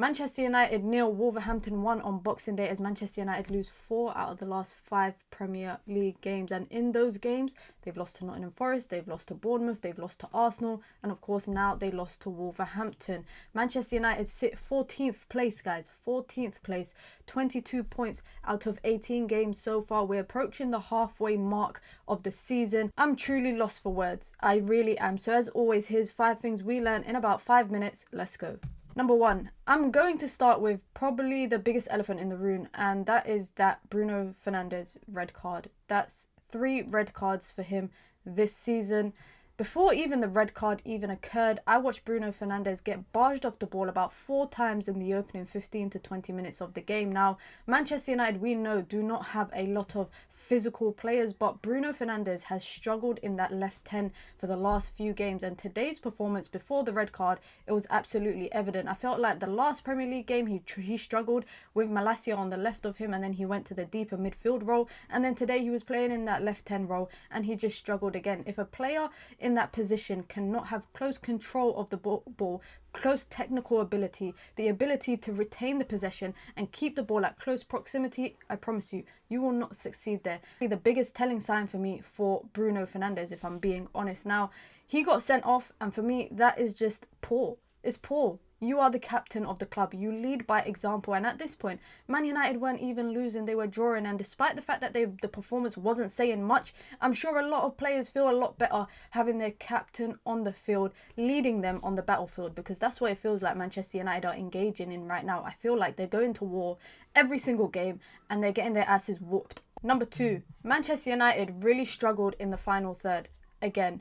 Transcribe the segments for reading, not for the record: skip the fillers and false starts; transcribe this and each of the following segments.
Manchester United 0, Wolverhampton 1 on Boxing Day as Manchester United lose 4 out of the last 5 Premier League games. And in those games, they've lost to Nottingham Forest, they've lost to Bournemouth, they've lost to Arsenal, and of course now they lost to Wolverhampton. Manchester United sit 14th place, guys, 14th place, 22 points out of 18 games so far. We're approaching the halfway mark of the season. I'm truly lost for words. I really am. So as always, here's 5 things we learned in about 5 minutes. Let's go. Number 1, I'm going to start with probably the biggest elephant in the room, and that is that Bruno Fernandez red card. That's 3 red cards for him this season. Before even the red card even occurred, I watched Bruno Fernandez get barged off the ball about 4 times in the opening 15 to 20 minutes of the game. Now, Manchester United, we know, do not have a lot of physical players, but Bruno Fernandez has struggled in that left 10 for the last few games, and today's performance before the red card, it was absolutely evident. I felt like the last Premier League game he struggled with Malacia on the left of him, and then he went to the deeper midfield role, and then today he was playing in that left 10 role and he just struggled again. If a player in that position cannot have close control of the ball, close technical ability, the ability to retain the possession and keep the ball at close proximity, I promise you, you will not succeed there. The biggest telling sign for me for Bruno Fernandez, if I'm being honest. Now, he got sent off, and for me, that is just poor. It's poor. You are the captain of the club. You lead by example. And at this point, Man United weren't even losing. They were drawing. And despite the fact that the performance wasn't saying much, I'm sure a lot of players feel a lot better having their captain on the field, leading them on the battlefield, because that's what it feels like Manchester United are engaging in right now. I feel like they're going to war every single game and they're getting their asses whooped. Number 2, Manchester United really struggled in the final third. Again,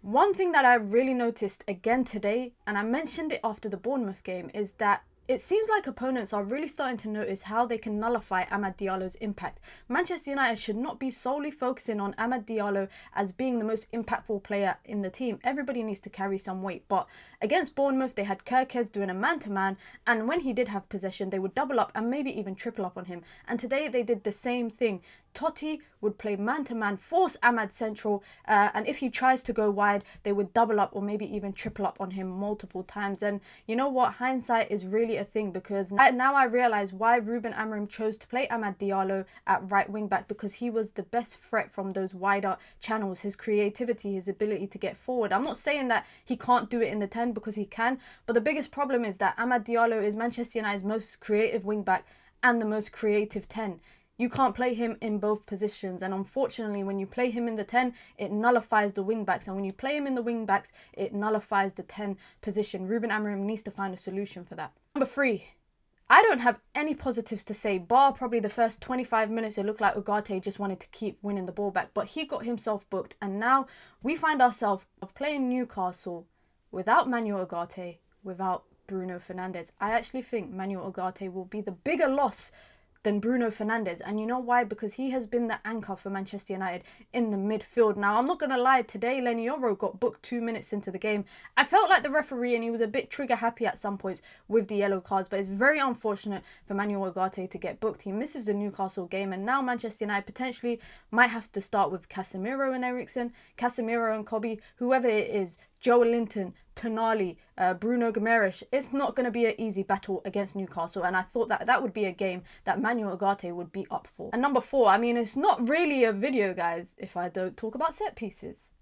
one thing that I really noticed again today, and I mentioned it after the Bournemouth game, is that it seems like opponents are really starting to notice how they can nullify Amed Diallo's impact. Manchester United should not be solely focusing on Amed Diallo as being the most impactful player in the team. Everybody needs to carry some weight. But against Bournemouth, they had Kerkez doing a man-to-man, and when he did have possession, they would double up and maybe even triple up on him. And today they did the same thing. Totti would play man-to-man, force Amed central, and if he tries to go wide, they would double up or maybe even triple up on him multiple times. And you know what? Hindsight is really a thing, because now I realise why Ruben Amorim chose to play Amed Diallo at right wing back, because he was the best threat from those wider channels. His creativity, his ability to get forward. I'm not saying that he can't do it in the 10, because he can, but the biggest problem is that Amed Diallo is Manchester United's most creative wing back and the most creative 10. You can't play him in both positions, and unfortunately when you play him in the 10, it nullifies the wing backs, and when you play him in the wing backs, it nullifies the 10 position. Ruben Amorim needs to find a solution for that. Number 3, I don't have any positives to say, bar probably the first 25 minutes. It looked like Ugarte just wanted to keep winning the ball back, but he got himself booked, and now we find ourselves playing Newcastle without Manuel Ugarte, without Bruno Fernandez. I actually think Manuel Ugarte will be the bigger loss than Bruno Fernandez. And you know why? Because he has been the anchor for Manchester United in the midfield. Now, I'm not going to lie, today Leny Yoro got booked 2 minutes into the game. I felt like the referee, and he was a bit trigger happy at some points with the yellow cards, but it's very unfortunate for Manuel Ugarte to get booked. He misses the Newcastle game, and now Manchester United potentially might have to start with Casemiro and Eriksen, Casemiro and Kobe, whoever it is, Joe Linton, Tonali, Bruno Guimaraes. It's not going to be an easy battle against Newcastle, and I thought that that would be a game that Manuel Ugarte would be up for. And number 4, I mean, it's not really a video, guys, if I don't talk about set pieces.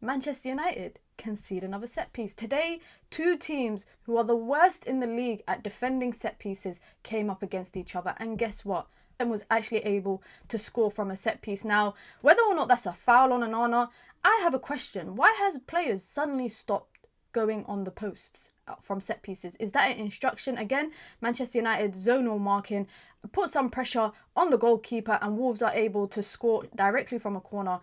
Manchester United concede another set piece. Today, 2 teams who are the worst in the league at defending set pieces came up against each other, and guess what? And was actually able to score from a set piece. Now, whether or not that's a foul on Onana, I have a question. Why has players suddenly stopped going on the posts from set pieces? Is that an instruction? Again, Manchester United zonal marking put some pressure on the goalkeeper, and Wolves are able to score directly from a corner.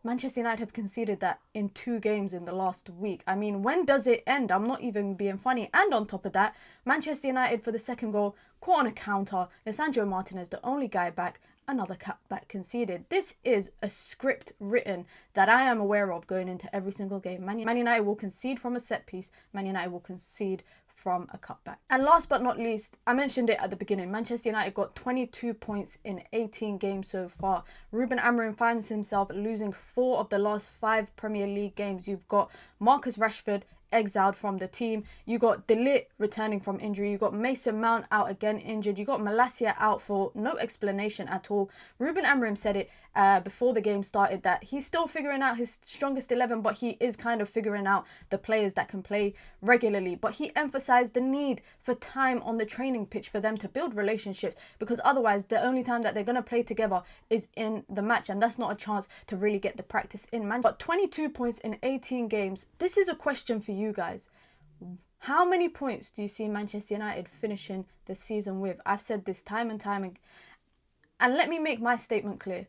Manchester United have conceded that in 2 games in the last week. I mean, when does it end? I'm not even being funny. And on top of that, Manchester United for the second goal, caught on a counter. Lisandro Martinez, the only guy back, another cutback conceded. This is a script written that I am aware of going into every single game. Man United will concede from a set piece. Man United will concede from a cutback. And last but not least, I mentioned it at the beginning, Manchester United got 22 points in 18 games so far. Ruben Amorim finds himself losing 4 of the last 5 Premier League games. You've got Marcus Rashford exiled from the team. You got De Ligt returning from injury. You got Mason Mount out again injured. You got Malacia out for no explanation at all. Ruben Amorim said it before the game started that he's still figuring out his strongest 11, but he is kind of figuring out the players that can play regularly. But he emphasized the need for time on the training pitch for them to build relationships, because otherwise the only time that they're going to play together is in the match, and that's not a chance to really get the practice in. But 22 points in 18 games. This is a question for you guys. How many points do you see Manchester United finishing the season with? I've said this time and time again. And let me make my statement clear.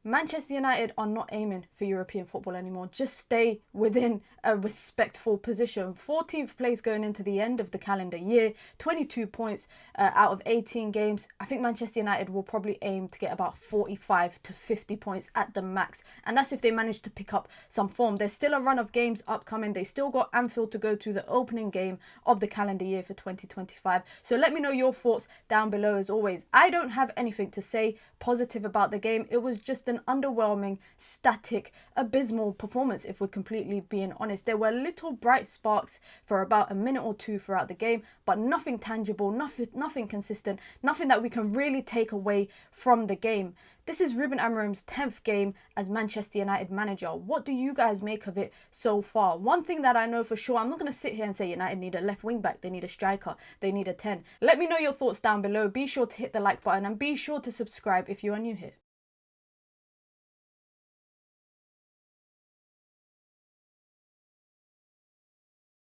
Manchester United are not aiming for European football anymore. Just stay within a respectful position. 14th place going into the end of the calendar year. 22 points out of 18 games. I think Manchester United will probably aim to get about 45 to 50 points at the max. And that's if they manage to pick up some form. There's still a run of games upcoming. They still got Anfield to go to, the opening game of the calendar year for 2025. So let me know your thoughts down below as always. I don't have anything to say positive about the game. It was just an underwhelming, static, abysmal performance, if we're completely being honest. There were little bright sparks for about a minute or two throughout the game, but nothing tangible, nothing consistent, nothing that we can really take away from the game. This is Ruben Amorim's 10th game as Manchester United manager. What do you guys make of it so far? One thing that I know for sure, I'm not going to sit here and say United need a left wing back, they need a striker, they need a 10. Let me know your thoughts down below. Be sure to hit the like button and be sure to subscribe if you are new here.